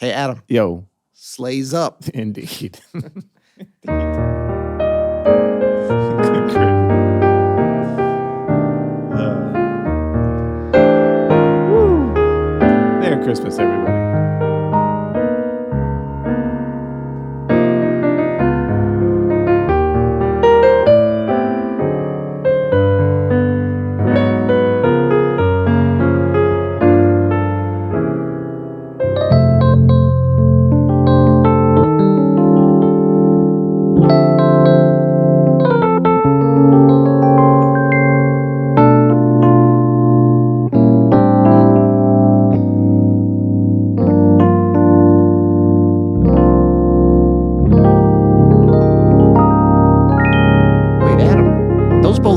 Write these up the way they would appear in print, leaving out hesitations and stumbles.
Hey, Adam. Yo. Sleigh's up. Indeed. Merry Christmas, everybody.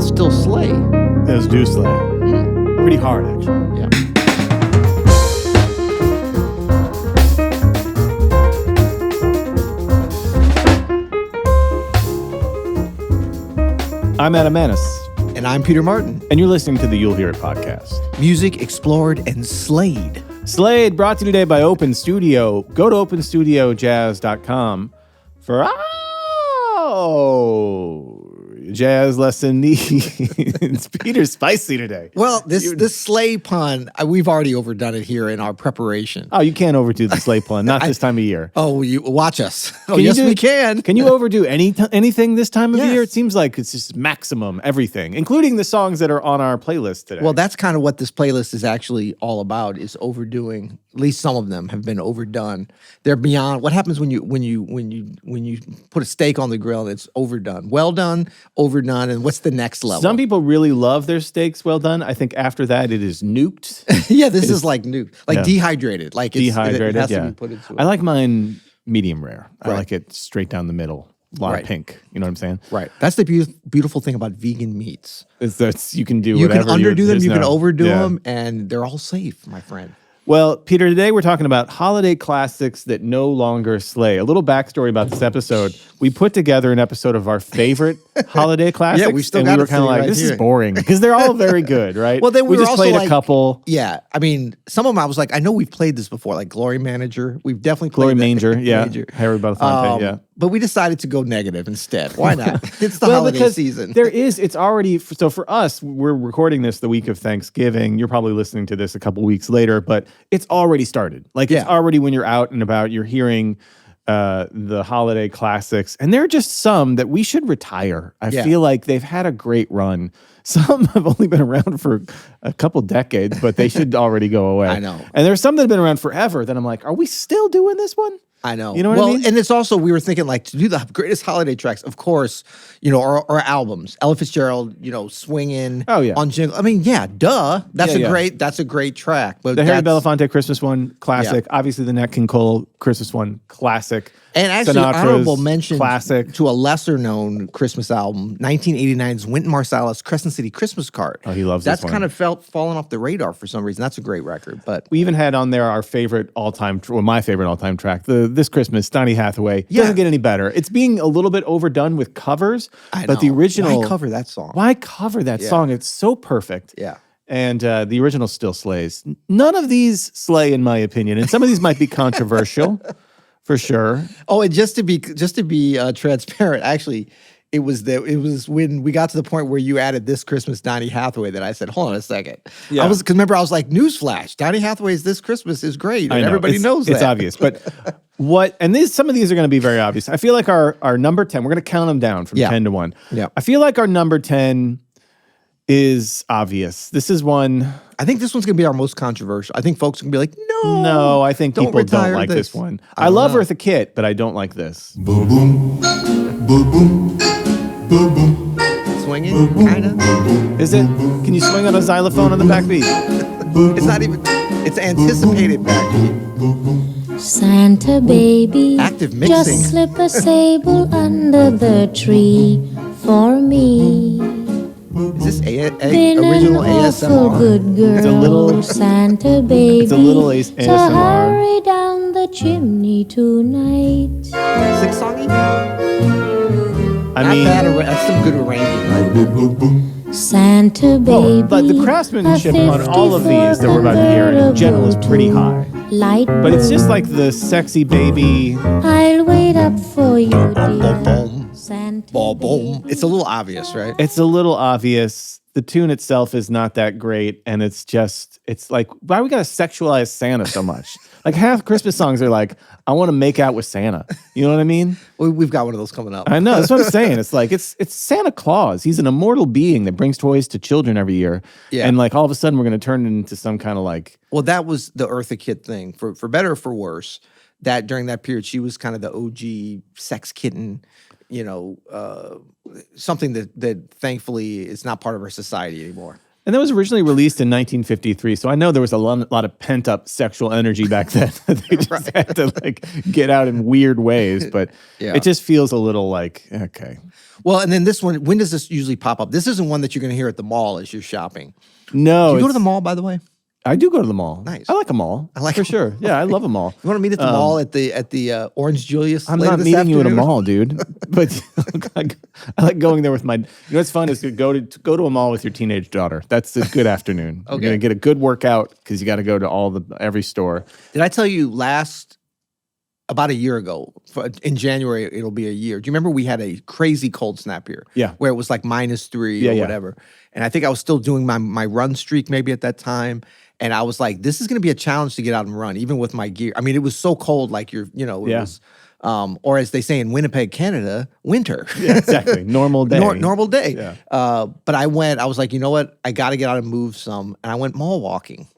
Still Sleigh. Those do Sleigh. Pretty hard, actually. Yeah. I'm Adam Manis. And I'm Peter Martin. And you're listening to the You'll Hear It podcast. Music explored and slayed. Slayed, brought to you today by Open Studio. Go to openstudiojazz.com for jazz lesson needs. Peter's spicy today. Well, this sleigh pun, we've already overdone it here in our preparation. Oh, you can't overdo the sleigh pun, not this time of year. Oh, you watch us. Oh, yes, we can. Can you overdo anything this time of Yes. year? It seems like it's just maximum everything, including the songs that are on our playlist today. Well, that's kind of what this playlist is actually all about, is overdoing. At least some of them have been overdone. They're beyond. What happens when you put a steak on the grill and it's overdone? Well done, overdone, and what's the next level? Some people really love their steaks well done. I think after that it is nuked. Yeah, this is like nuked, like dehydrated. Like dehydrated. It has yeah, to be put into it. I like mine medium rare. I Right. like it straight down the middle. A lot of pink. You know what I'm saying? Right. That's the beautiful thing about vegan meats. That's you can do You whatever. can underdo them, there's you can no- overdo yeah. them, and they're all safe, my friend. Well, Peter, today we're talking about holiday classics that no longer slay. A little backstory about this episode. We put together an episode of our favorite holiday classics. we still and got we were it kind of sitting like, right this here. is boring because they're all very good, right? Well, then we were just also played like- a couple. Yeah, I mean, some of them I was like, I know we've played this before, like Glory Manager. We've definitely played Glory that. Manger, yeah. Manger. Harry Belafonte, yeah. But we decided to go negative instead. Why not? It's the Well, holiday because season. it's already, so for us, we're recording this the week of Thanksgiving. You're probably listening to this a couple weeks later, but it's already started. Like it's already when you're out and about, you're hearing the holiday classics. And there are just some that we should retire. I feel like they've had a great run. Some have only been around for a couple decades, but they should already go away. I know. And there's some that have been around forever that I'm like, are we still doing this one? I know. You know what I mean? And it's also, we were thinking like to do the greatest holiday tracks, of course, our albums. Ella Fitzgerald, Swingin'. Oh, yeah. On Jingle. I mean, yeah, duh. That's a great track. But The Harry Belafonte Christmas one, classic. Yeah. Obviously, the Nat King Cole Christmas one, classic. And actually, Sinatra's honorable mention classic. to a lesser-known Christmas album, 1989's Wynton Marsalis's Crescent City Christmas Card. Oh, he loves this one. That's kind of fallen off the radar for some reason. That's a great record. But we even had on there our favorite all-time, my favorite all-time track, this Christmas, Donny Hathaway. Doesn't get any better. It's being a little bit overdone with covers, but the original... Why cover that song? Why cover that song? It's so perfect. Yeah. And the original still slays. None of these slay, in my opinion, and some of these might be controversial. For sure. Oh, and just to be transparent, actually, it was when we got to the point where you added this Christmas Donny Hathaway that I said, hold on a second. Yeah. Because remember, I was like, newsflash, Donny Hathaway's This Christmas is great. And everybody knows that. It's obvious. But some of these are going to be very obvious. I feel like our number 10, we're going to count them down from 10 to 1. Yeah. I feel like our number 10 is obvious. This is one... I think this one's going to be our most controversial. I think folks are going to be like, no, I think people don't like this one. I love Eartha Kitt, but I don't like this. Boom, boom, boom, boom, boom, boom. Swinging, kind of. Is it? Can you swing on a xylophone on the backbeat? It's not even, it's anticipated backbeat. Santa baby, Active mixing. just slip a sable under the tree for me. Is this Been original an awful ASMR? good girl, It's a little- Santa baby. It's a little So ASMR. hurry down the chimney tonight. Sing-songy? I Not mean, bad. That's some good arranging. Santa baby. but the craftsmanship on all of these that we're about to hear in general is pretty high. light But it's just blue. like the sexy baby. I'll wait up for you, Boom, dear boom, Santa boom, boom. baby. It's a little obvious, right? It's a little obvious. The tune itself is not that great, and it's like, why we gotta sexualize Santa so much? Like half Christmas songs are like, I want to make out with Santa. You know what I mean? We've got one of those coming up. I know, that's what I'm saying. It's like it's Santa Claus. He's an immortal being that brings toys to children every year. Yeah. And like all of a sudden we're gonna turn it into some kind of like, Well, that was the Eartha Kitt thing. For better or for worse, that during that period, she was kind of the OG sex kitten, something that thankfully is not part of our society anymore. and that was originally released in 1953. So I know there was a lot of pent up sexual energy back then. They just had to like get out in weird ways, but Yeah. it just feels a little like, okay. Well, and then this one, when does this usually pop up? This isn't one that you're going to hear at the mall as you're shopping. No. Do you go to it's- the mall, by the way? I do go to the mall. Nice. I like a mall. I like for a sure. Yeah, I love a mall. You want to meet at the mall at the Orange Julius? I'm later not this meeting you at a afternoon? mall, dude. But I like going there with my. You know what's fun is to go to a mall with your teenage daughter. That's a good afternoon. You're Okay. gonna get a good workout because you got to go to every store. Did I tell you about a year ago, in January, it'll be a year. Do you remember we had a crazy cold snap here? Yeah. Where it was like -3 Yeah, or yeah. whatever. And I think I was still doing my run streak maybe at that time. And I was like, this is going to be a challenge to get out and run, even with my gear. I mean, it was so cold, like it Yeah. was, or as they say in Winnipeg, Canada, winter. Yeah, exactly. Normal day. Normal day. Yeah. But I was like, you know what? I got to get out and move some. And I went mall walking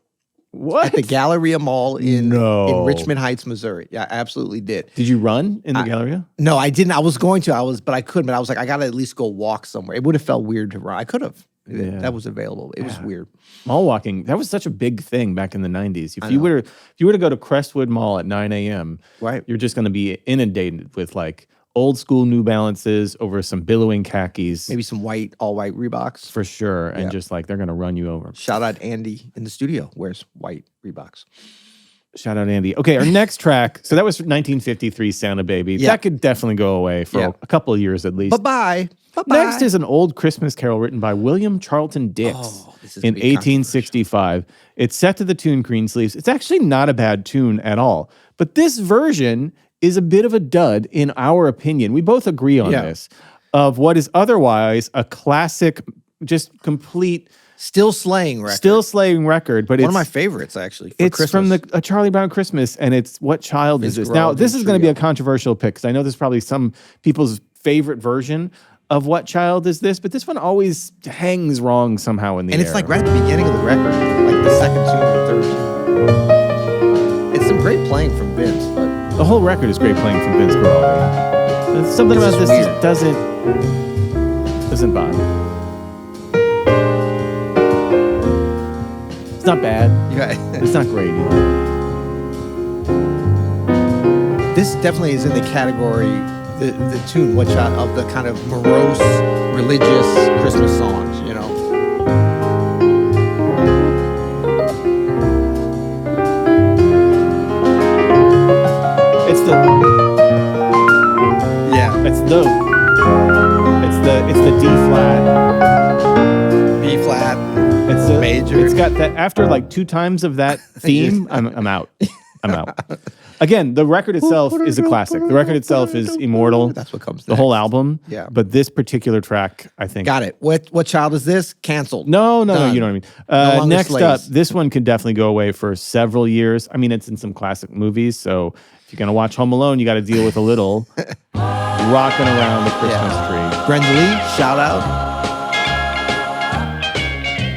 What? at the Galleria Mall in No. Richmond Heights, Missouri. Yeah, I absolutely did. Did you run in the Galleria? No, I didn't. I was going to. But I couldn't. But I was like, I got to at least go walk somewhere. It would have felt weird to run. I could have. Yeah. That was available. It was weird. Mall walking, that was such a big thing back in the 90s. If you were to go to Crestwood Mall at 9 a.m., Right. you're just going to be inundated with like old school New Balances over some billowing khakis. Maybe some all white Reeboks. For sure. And just like they're going to run you over. Shout out Andy in the studio. Wears white Reeboks. Shout out Andy. Okay, our next track. So that was 1953 Santa Baby. Yeah. That could definitely go away for Yeah. a couple of years at least. Bye-bye. Bye-bye. Next is an old Christmas carol written by William Charlton Dix this is in gonna be 1865. It's set to the tune Greensleeves. It's actually not a bad tune at all. But this version is a bit of a dud in our opinion. We both agree on Yeah. this. Of what is otherwise a classic, just complete, Still slaying record. still slaying record. But One it's of my favorites, actually. For it's Christmas. from a Charlie Brown Christmas, and it's What Child Is This? Now, this is going to be a controversial pick because I know this is probably some people's favorite version of What Child Is This, but this one always hangs wrong somehow in the And air. it's like right at the beginning of the record, like the second tune or third tune. It's some great playing from Vince, but The whole record is great playing from Vince Guaraldi. There's something It's about just this weird. that doesn't bother me. It's not bad. yeah. It's not great either. This definitely is in the category, the tune, which of the kind of morose, religious Christmas songs, you know. It's the Yeah. it's the D flat. B flat. It's a Major. It's got that after like 2 times of that theme. I'm out. I'm out. Again, the record itself is a classic. The record itself is immortal. That's what comes The whole next. album. Yeah. But this particular track, I think. Got it. What child is this? Canceled. No, Done. you know what I mean. No longer Next slaves. up, this one could definitely go away for several years. I mean, it's in some classic movies, so if you're gonna watch Home Alone, you got to deal with a little rocking around the Christmas tree. Brenda Lee, shout out.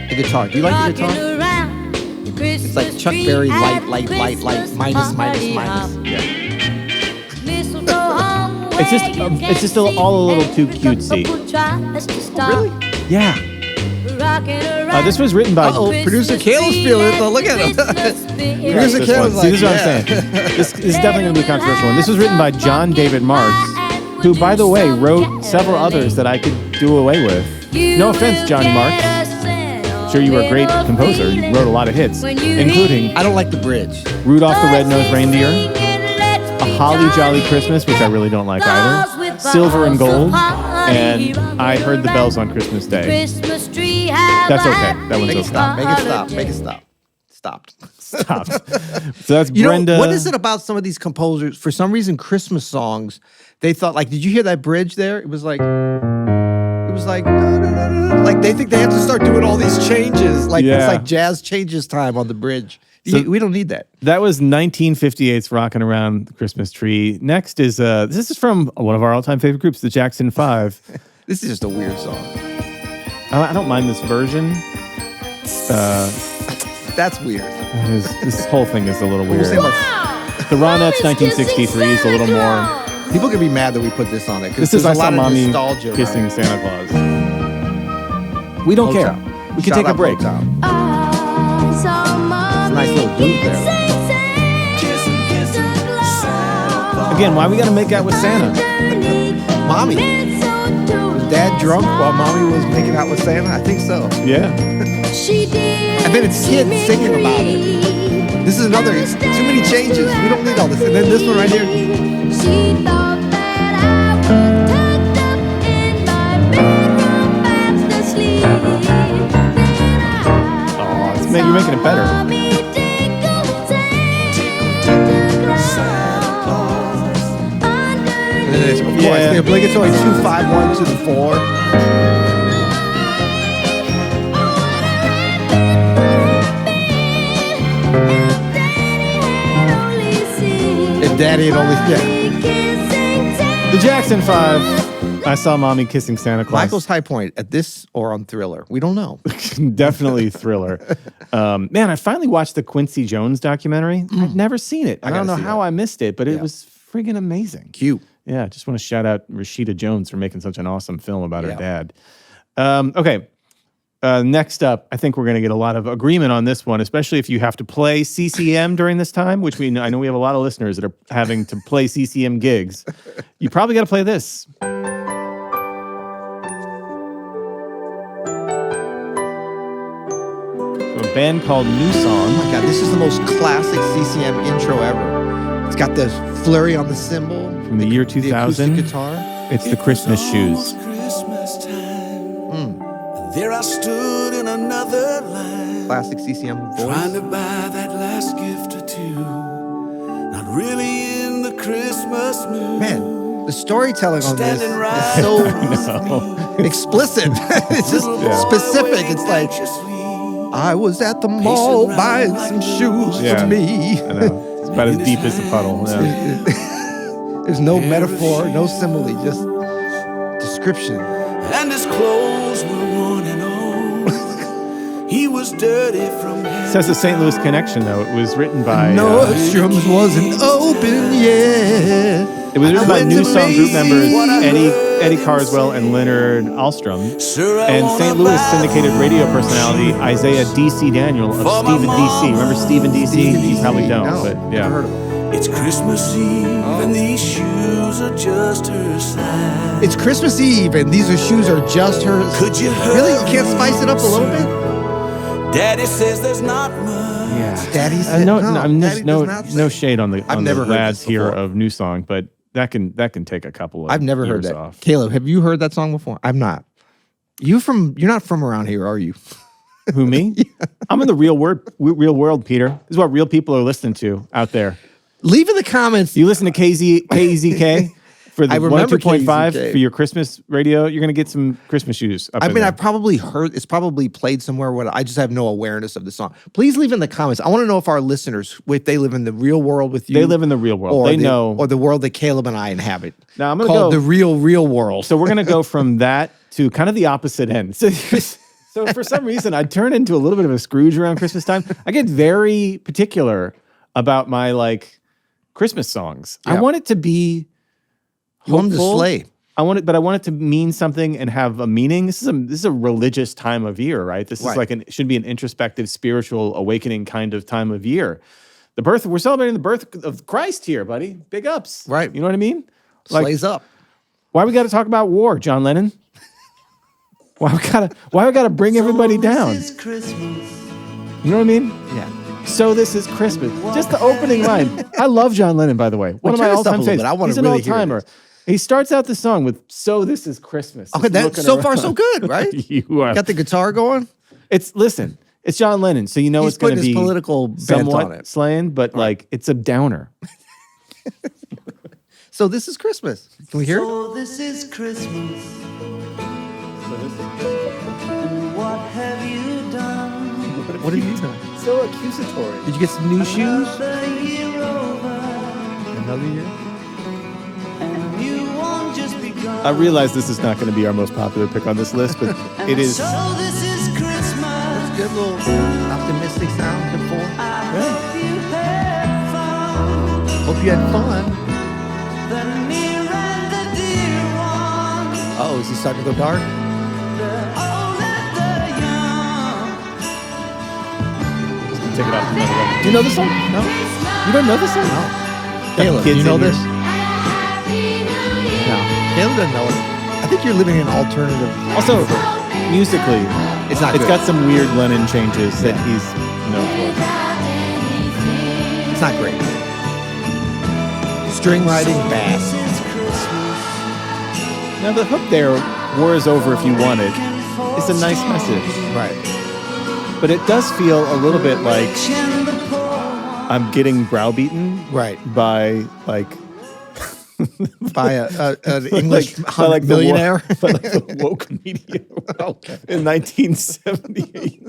The guitar. Do you like the guitar? It's like Chuck Berry, light, minus. Yeah. It's just all a little too cutesy. Really? Yeah. This was written by. Uh-oh, producer Kayla's feeling it, though. Look at him. Yes, Producer this Kayla's one. like, See, this is what yeah. I'm saying. This is definitely going to be a controversial one. This was written by John David Marks, who, by the way, wrote several others that I could do away with. No offense, Johnny Marks. Sure, you were a great composer. You wrote a lot of hits, including I don't like the bridge. Rudolph the Red-Nosed Reindeer, A Holly Jolly Christmas, which I really don't like either, Silver and Gold, and I Heard the Bells on Christmas Day. That's okay. That one's Make it okay. stop. Make it stop. Make it stop. stopped. Stopped. So that's You Brenda. know, what is it about some of these composers? For some reason, Christmas songs, they thought, like, did you hear that bridge there? It was like, like they think they have to start doing all these changes. Like, it's like jazz changes time on the bridge. So we don't need that. That was 1958's Rockin' Around the Christmas Tree. Next is, this is from one of our all-time favorite groups, the Jackson 5. This is just a weird song. I don't mind this version. That's weird. This whole thing is a little weird. Wow. The Ronettes 1963 is a little more. People can be mad that we put this on it because This is there's I a lot Saw of Mommy nostalgia. Kissing around it. Santa Claus. We don't care. We can Shout take a out break. Motown. I saw It's a nice little dude there. Again, why we got to make out with Santa? Mommy. Was Dad drunk while Mommy was making out with Santa? I think so. Yeah. And then it's kids singing about it. This is another, it's too many changes. We don't need all this. And then this one right here. She thought that I was tucked up in my bedroom fast asleep. Oh, you're making it better. And then it's, of course, the obligatory 2-5-1 to the 4. If Daddy had only, The Jackson 5. I Saw Mommy Kissing Santa Claus. Michael's high point at this or on Thriller. We don't know. Definitely Thriller. Man, I finally watched the Quincy Jones documentary. I've never seen it. I don't know how I missed it, but it was friggin' amazing. Cute. Yeah, just want to shout out Rashida Jones for making such an awesome film about her dad. Okay. Next up, I think we're going to get a lot of agreement on this one, especially if you have to play CCM during this time, which I know we have a lot of listeners that are having to play CCM gigs. You probably got to play this. A band called New Song. Oh my God, this is the most classic CCM intro ever. It's got the flurry on the cymbal. From the year 2000. The acoustic guitar. It's the Christmas Shoes. Christmas time. There I stood in another line. Classic CCM Trying voice. to buy that last gift or two. Not really in the Christmas mood. Man, the storytelling on this Standing right is so explicit. It's just specific. It's like, I was at the mall buying some shoes for me. I know. It's about as deep as a puddle. Yeah. There's no metaphor, no simile, just description. And his clothes were worn and old. He was dirty from It head. says the St. Louis Connection, though. It was written by... Nordstrom's wasn't open yet. it was written by went New to Song group members Macy's. Eddie Carswell and Leonard Alstrom. Sir, I And wanna St. Louis buy syndicated radio personality Isaiah D.C. Daniel of For my Stephen D.C. Remember Stephen D.C.? Stephen You probably D.C. don't, No, but never yeah. heard of him. It's Christmas Eve, and these shoes are just her size. It's Christmas Eve, and these shoes are just hers. Could you Really? You can't spice it up a little bit? Daddy says there's not much. Yeah. Daddy said Daddy does not say. No shade on the never heard lads this here before. of New Song, but that can take a couple of I've never heard years that. off. Caleb, have you heard that song before? I'm not. You're not from around here, are you? Who, me? I'm in the real world, Peter. This is what real people are listening to out there. Leave in the comments. You listen to KZK for the I remember 102.5 KZK. for your Christmas radio, you're going to get some Christmas shoes up I in mean, there. I probably heard it's probably played somewhere where I just have no awareness of the song. Please leave in the comments. I want to know if our listeners, if they live in the real world with you. They live in the real world. They know. Or the world that Caleb and I inhabit. Now, I'm gonna called go- the real world. So we're going to go from that to kind of the opposite end. So for some reason, I turn into a little bit of a Scrooge around Christmas time. I get very particular about my Christmas songs. Yeah. I want it to be You want them to hopeful. slay. I want it to mean something and have a meaning. This is a religious time of year, right? This is Right. should be an introspective, spiritual, awakening kind of time of year. We're celebrating the birth of Christ here, buddy. Big ups, Right. You know what I mean? Slays up. Why we got to talk about war, John Lennon? Why we gotta bring everybody down? This is Christmas. You know what I mean? Yeah. So this is Christmas. Just the opening line. I love John Lennon, by the way. One of my turn this up a all-time little favorites. bit. I wanna He's an really hear all-timer. this. He starts out the song with "So this is Christmas." Okay, Just that's looking so far so around. good, right? You are. Got the guitar going. Listen. It's John Lennon, so you know He's it's going to putting his be political bent somewhat on it. slaying, but like it's a downer. So this is Christmas. Can we hear it? So this is Christmas. And what have you done? What have you done? So accusatory. Did you get some new shoes? Another year over, Another year? and you won't just be gone. I realize this is not going to be our most popular pick on this list, but it is. So this is Christmas. Good little optimistic sound. Good for. I hope you had fun. Hope you had fun. The near and the dear one. Oh, is he starting to go dark? The old and the young. Take it off. Do you know this song? No. You don't know this song? No. Caleb, do kids you know in this? here. No. Caleb doesn't know it. I think you're living in an alternative. Also, musically, It's not it's good. got some weird Lennon changes that he's known for. It's not great. String writing, bad. This is Christmas. Now the hook there, "War is over if you want it," is a nice message, Right. but it does feel a little bit like And the poor one. I'm getting browbeaten Right. by like By an English by the millionaire. by like the woke media Okay. in 1978.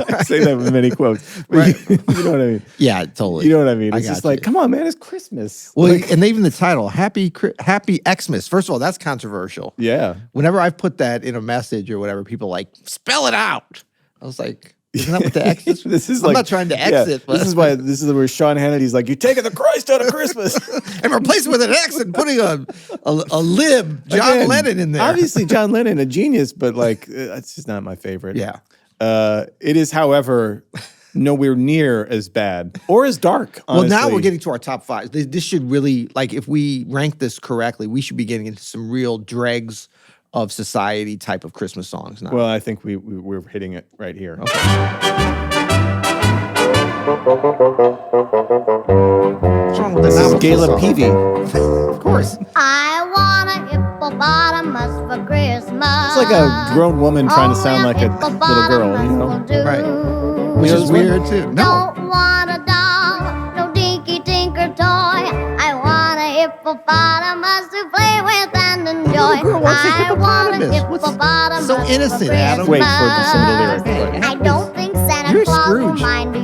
I say that with many quotes. But Right. you know what I mean. Yeah, totally. You know what I mean. I It's just got like, you. come on, man, it's Christmas. Well, Like, and even the title, Happy Xmas. First of all, that's controversial. yeah. Whenever I've put that in a message or whatever, people like, spell it out. I was like, isn't that what the X is? This is I'm like, not trying to yeah, exit, but this is why where Sean Hannity's like, you're taking the Christ out of Christmas. and replace it with an X and putting a lib, John Again, Lennon in there. Obviously, John Lennon, a genius, but like, it's just not my favorite. Yeah. It is, however, nowhere near as bad or as dark. Well, now honestly. we're getting to our top five. This should really, like, if we rank this correctly, we should be getting into some real dregs of society type of Christmas songs now. Well, I think we're hitting it right here. Okay. What's wrong with the This is novelty Gala song? Peavy. Of course. I want a hippopotamus for Christmas. It's like a grown woman trying to sound like a little girl, you know? Right. Which You know is this one? weird too. No. Don't want a doll, no dinky tinker toy. I want a hippopotamus to play with and enjoy. girl wants a I want a hippopotamus. What's hippopotamus so innocent, for Adam? Wait for some of the lyrics. Christmas. I don't think Santa You're Claus will Scrooge. mind you.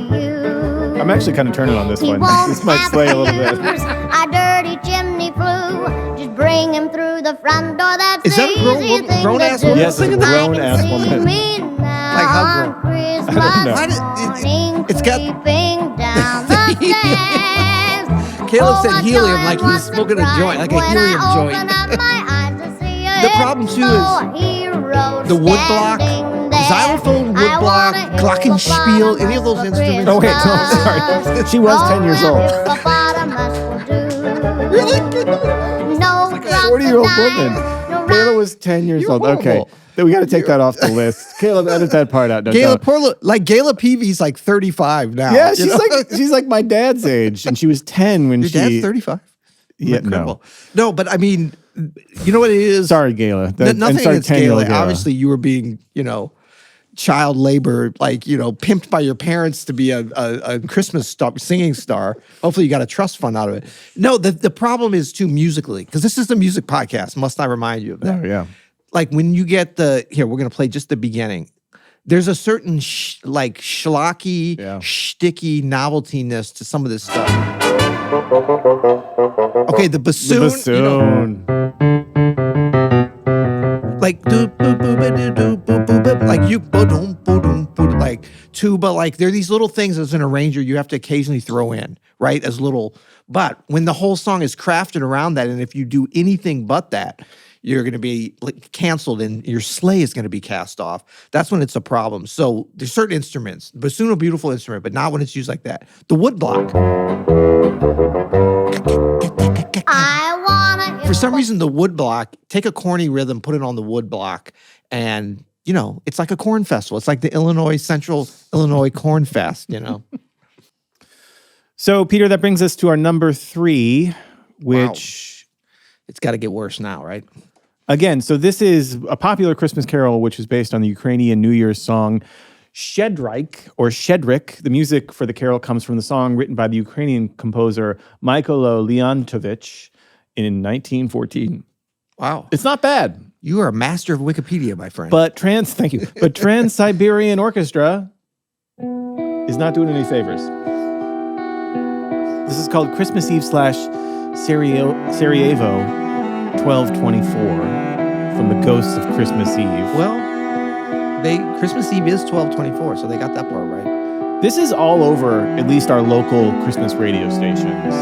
I'm actually kind of turning on this He one. won't This might have slay a to little use bit. a dirty chimney flue. Just bring him through the front door. That's Is that the a grown easy woman- thing grown-ass to do. woman Yes, it's a singing that? grown-ass I can woman. see me now Like how on grown? Christmas I don't know. Why morning, it's got- creeping down the stairs. Caleb Oh, said what helium joy, like he what was smoking a joint, like a surprise helium when I joint. open up my eyes to see a The problem, too, is hero the wood block, standing there. xylophone, wood I block, want a glockenspiel, any of those hippopotamus for instruments. Oh, wait, no, sorry. She was 10 years old. Hippopotamus will do. Really? No 40-year-old woman. crocodile, no Gala was 10 years You're old. Okay. horrible. Then we got to take that off the list. Caleb, edit that part out. Gala, Don't. Gala Peavy's like 35 now. Yeah, you know? she's like my dad's age, and she was 10 when Your she. dad's 35? Yeah, Incredible. No, but I mean, you know what it is? Sorry, Gala. Nothing against 10-year-old Gala. Obviously, you were being, child labor, like, pimped by your parents to be a Christmas singing star. Hopefully you got a trust fund out of it. No, the problem is too musically, because this is the music podcast. Must I remind you of that? Oh, yeah. Like when you get we're going to play just the beginning. There's a certain schlocky, Yeah. sticky noveltiness to some of this stuff. Okay, the bassoon. The bassoon. Like do boo boo ba do do boo boo ba, like you boom boom boom, like tuba, like there are these little things as an arranger you have to occasionally throw in, right? As little, but when the whole song is crafted around that, and if you do anything but that, you're going to be canceled and your sleigh is going to be cast off. That's when it's a problem. So there's certain instruments. Bassoon, a beautiful instrument, but not when it's used like that. The wood block. I want a For some reason, the wood block, take a corny rhythm, put it on the wood block, and, it's like a corn festival. It's like the Central Illinois Corn Fest, So, Peter, that brings us to our number 3, which, It's got to get worse now, right? again, so this is a popular Christmas carol, which is based on the Ukrainian New Year's song, Shedrike or Shedrik. The music for the carol comes from the song written by the Ukrainian composer Mykola Leontovich in 1914. Wow. It's not bad. You are a master of Wikipedia, my friend. But thank you. But Trans-Siberian Orchestra is not doing any favors. This is called Christmas Eve / Sarajevo 1224 from the Ghosts of Christmas Eve. well, Christmas Eve is 12/24, so they got that part right. This is all over at least our local Christmas radio stations.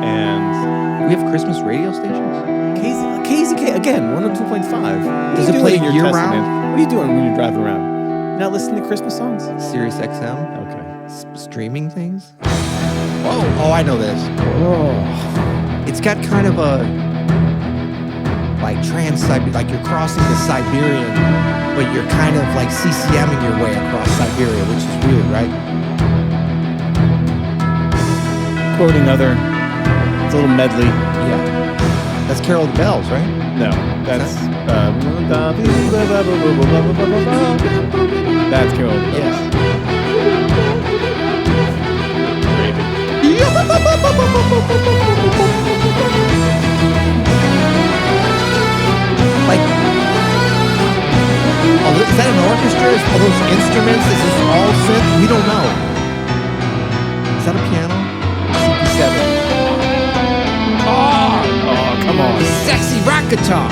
And We have Christmas radio stations? KZK, again, 102.5. Does it play year-round? What are you doing when you're driving around? Not listening to Christmas songs? Sirius XM? Okay. Streaming things? Oh, I know this. Oh. It's got kind of a like Trans-Siberian, like you're crossing the Siberian, but you're kind of like CCMing your way across Siberia, which is weird, right? Quoting it's a little medley. Yeah. That's Carol of the Bells, right? No, that's that's Carol of the Bells. Yeah. Like, is that an orchestra? Are those instruments? Is this all synth? We don't know. Is that a piano? CP7. Oh, come on. Sexy rock guitar.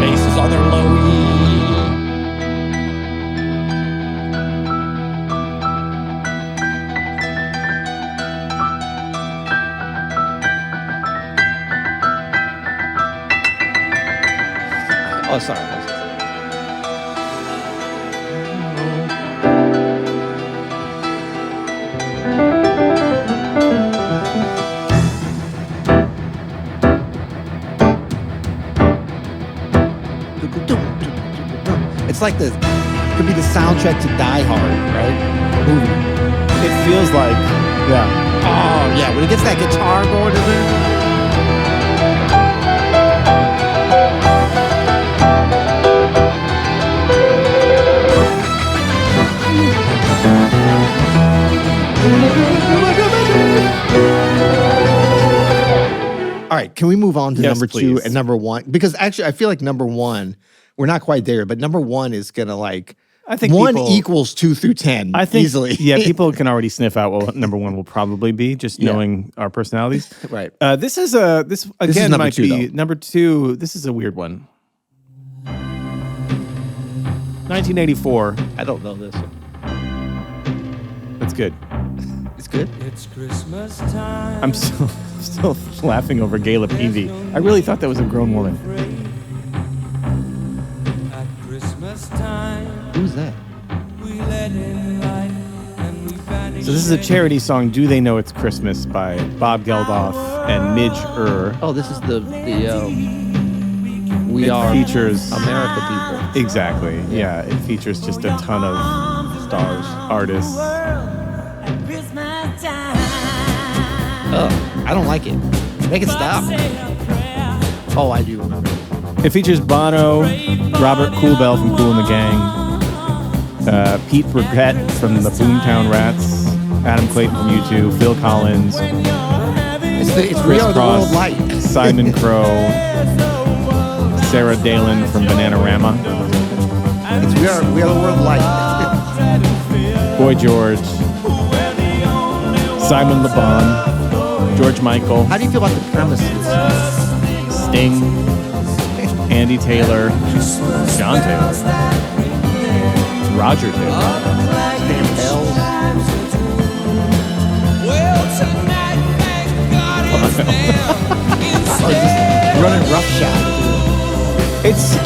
Basses on their low E. Oh, sorry. It's like could be the soundtrack to Die Hard, right? Movie. It feels like, yeah. Oh, yeah, when it gets that guitar going in there. All right, can we move on to number two and number one? Because actually, I feel like number one, we're not quite there, but number one is gonna I think one equals 2 through 10. I think easily. Yeah, people can already sniff out what number one will probably be, just knowing our personalities. Right. This again number might two, be though. number two. This is a weird one. 1984. I don't know this one. That's good. It's good. It's Christmas time. I'm still laughing over GALA Peavy. I really thought that was a grown woman. At Christmas time, Who's that? we let in light and we vanish. So this is a charity song, "Do They Know It's Christmas" by Bob Geldof and Midge Ur. Oh, this is the We Are features America people. Exactly. Yeah, it features just a ton of stars, artists. Oh, I don't like it. Make it stop. Oh, I do remember. It features Bono, Robert Coolbell from Kool and the Gang, Pete Burkett from the Boomtown Rats, Adam Clayton from U2, Phil Collins, It's Chris We Are the Cross, World Light. Simon Crow, Sarah Dalen from Bananarama, It's We Are the World Light. Boy George, Simon Le Bon, George Michael, How do you feel about the premises? Sting, Andy Taylor, John Taylor, Roger Taylor, Stan Bells. Oh, just running roughshod. It's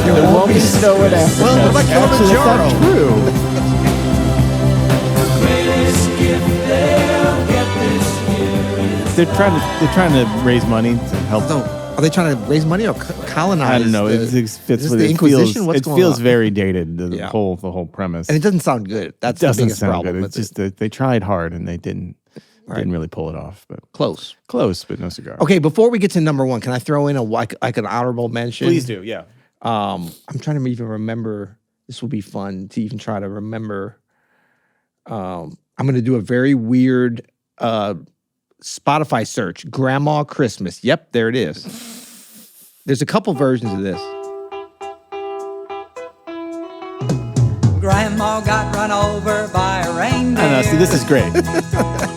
there won't be snow in Africa. Well, what about Actually, that's Kilimanjaro? not true. They're trying to raise money to help So, Are they trying to raise money or colonize? I don't know. Is It fits this with the it. Inquisition? What's It going feels on? very dated. The Yeah. whole premise. And it doesn't sound good. That's the doesn't biggest sound problem good. with It's just that they tried hard and they didn't really pull it off. But Close. but no cigar. Okay, before we get to number one, can I throw in like an honorable mention? Please do. Yeah. I'm trying to even remember. This will be fun to even try to remember. I'm going to do a very weird Spotify search. Grandma Christmas. Yep, there it is. There's a couple versions of this. Grandma got run over by a reindeer. I know. See, this is great.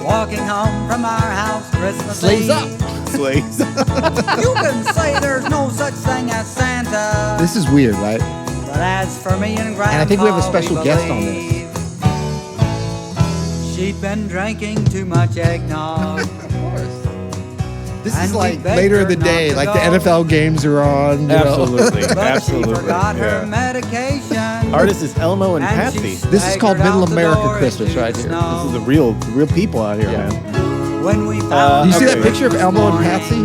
Walking home from our house Christmas Sleigh's Eve. up. Sleighs. You can say there's no such thing as Santa. This is weird, right? But as for me and Grandma, I think we have a special guest on this. believe she'd been drinking too much eggnog. Of course. This And is we like begged later in her the not day, to like go. the NFL games are on. You know? Absolutely. But Absolutely. she forgot her Yeah. medication. Artist is Elmo and And Patsy. she This is called staggered Middle out the America door Christmas into right the here. This snow. is the real people out here, Yeah. man. When we found Do you see Okay. that picture of Elmo and Patsy?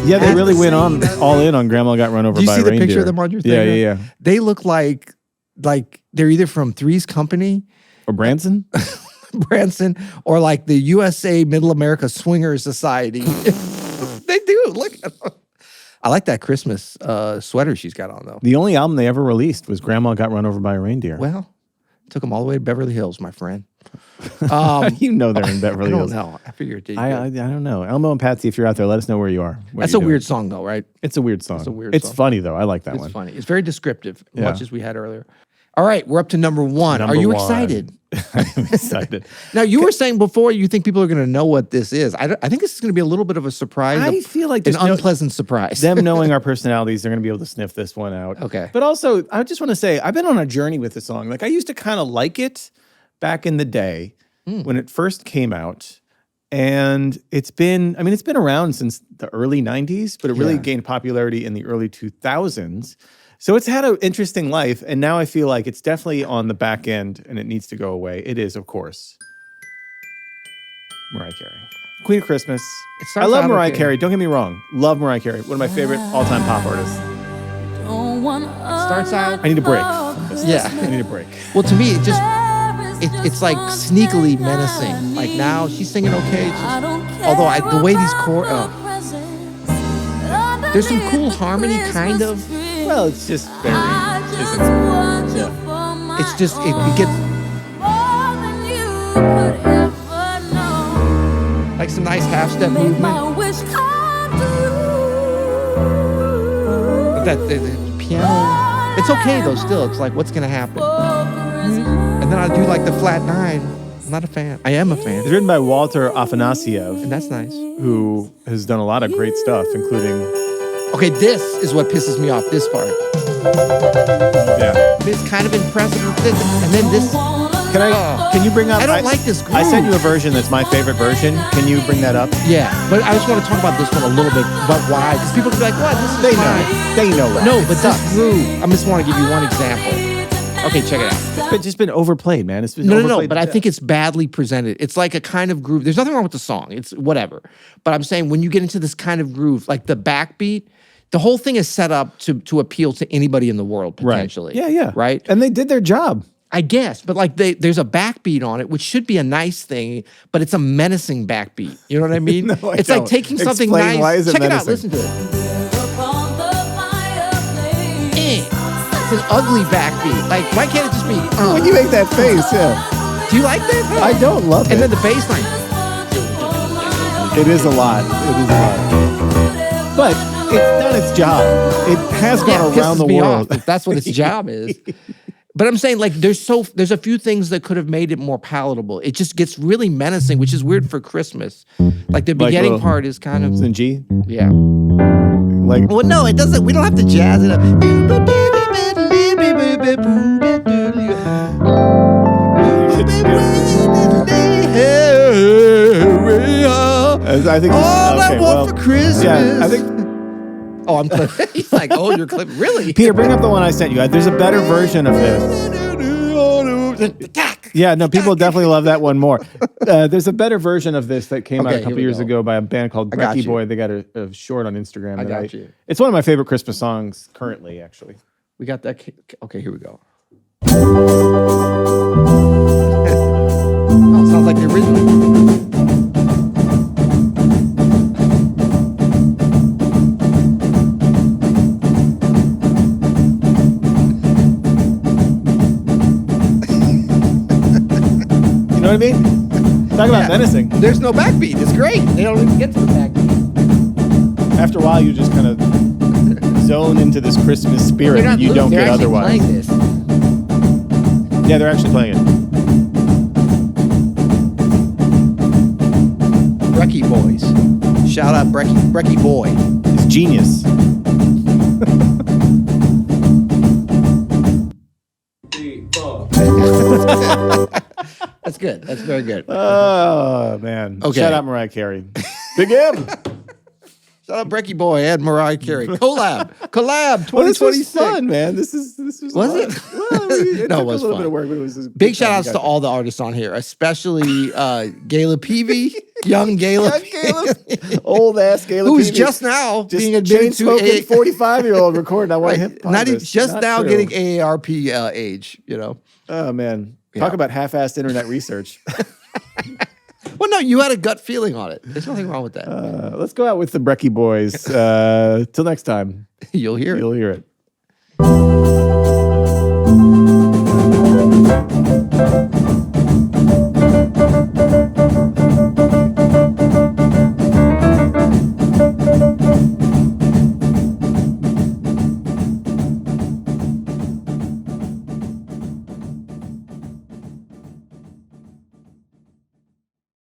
Yeah, they At really the went on scene of all in on Grandma Got Run Over Do you by see a the Reindeer. picture of them on your thing? Yeah, yeah. They look like they're either from Three's Company, Or Branson? Branson, or like the USA Middle America Swingers Society. They do. Look at them. I like that Christmas sweater she's got on, though. The only album they ever released was Grandma Got Run Over by a Reindeer. Well, took them all the way to Beverly Hills, my friend. You know they're in Beverly I don't Hills. know. I figured it. I don't know. Elmo and Patsy, if you're out there, let us know where you are. what That's you're a weird doing. song, though, right? It's a weird song. a weird It's song. funny, though. I like that It's one. funny. It's very descriptive, Yeah. much as we had earlier. All right, we're up to number one. Number Are you one. excited? I'm excited. Now, you were saying before you think people are going to know what this is. I think this is going to be a little bit of a surprise. I feel like an there's no- unpleasant surprise. Them knowing our personalities, they're going to be able to sniff this one out. Okay. But also, I just want to say, I've been on a journey with the song. Like, I used to kind of like it back in the day when it first came out. And it's been around since the early 90s, but it really Yeah. gained popularity in the early 2000s. So it's had an interesting life. And now I feel like it's definitely on the back end and it needs to go away. It is, of course, Mariah Carey. Queen of Christmas. It starts I love out Mariah okay. Carey. Don't get me wrong. Love Mariah Carey. One of my favorite all-time pop artists. Starts out. I need a break. Yeah. I need a break. Well, to me, it's like sneakily menacing. Like now she's singing okay. It's just, although the way these chords, there's some cool harmony, kind of. Well, it's just very, isn't it? Yeah. It's just it gets like some nice half-step movement. But the piano, it's okay though. Still, it's like what's gonna happen? And then I do like the flat nine. I'm not a fan. I am a fan, It's written by Walter Afanasiev, and that's nice. who has done a lot of great stuff, including, Okay, this is what pisses me off. This part. yeah. It's kind of impressive, and then this. Can you bring up? I don't like this I sent you a groove. version that's my favorite version. Can you bring that up? Yeah, but I just want to talk about this one a little bit. But why? Because people can be like, "What? This is They fine." know. They know that. No, It but sucks. this groove. I just want to give you one example. Okay, check it out. It's just been overplayed, man. It's been No, overplayed. but I think it's badly presented. It's like a kind of groove. There's nothing wrong with the song. It's whatever. But I'm saying when you get into this kind of groove, like the backbeat, the whole thing is set up to appeal to anybody in the world potentially. Right. Yeah. Right. And they did their job. I guess, but like there's a backbeat on it, which should be a nice thing, but it's a menacing backbeat. You know what I mean? No, I it's don't. like taking something Explain, nice. why is it Check it out. menacing? Listen to it. It's an ugly backbeat. Like, why can't it just be? When you make that face, yeah. Do you like that? I don't love And it. then the bass line. It is a lot. It is a lot. But it's done its job. It has Yeah, gone it around pisses the me world. off if that's what its job is. But I'm saying, like, there's a few things that could have made it more palatable. It just gets really menacing, which is weird for Christmas. Like the beginning little- part is kind of It's in G. yeah. Like, Well, no, it doesn't. We don't have to jazz it up. I think. All I okay, want well, for Christmas. Yeah, I think. Oh, I'm clipping. He's like, oh, you're clipping. Really? Peter, bring up the one I sent you. There's a better version of this. Yeah, no, people definitely love that one more. There's a better version of this that came out a couple years ago by a band called Brecky Boy. They got a short on Instagram. I got you. It's one of my favorite Christmas songs currently, actually. We got that. Okay, here we go. Oh, sounds like the original. You know what I mean? Talk about menacing. There's no backbeat. It's great. They don't even get to the backbeat. After a while, you just kind of zone into this Christmas spirit that you don't get otherwise. Playing this. Yeah, they're actually playing it. Brecky Boys. Shout out Brecky Boy. It's genius. That's good. That's very good. Oh, man. Okay. Shout out Mariah Carey. Big M. Shout out Brecky Boy and Mariah Carey. Collab 2026. Well, this was fun, man. This was Was fun. it? Well, it No, took it was a little fun. bit of work, but it was Big shout outs to all the artists on here, especially Gala Peavy, young Gala. old ass Gala, who's Peavy. just now just being admitted to smoking a 45-year-old recording. I want hip not even just now getting AARP age, you know. Oh man, talk about half-assed internet research. Well, no, you had a gut feeling on it. There's nothing wrong with that. Let's go out with the Brecky Boys. Till next time, You'll hear it. you'll hear it.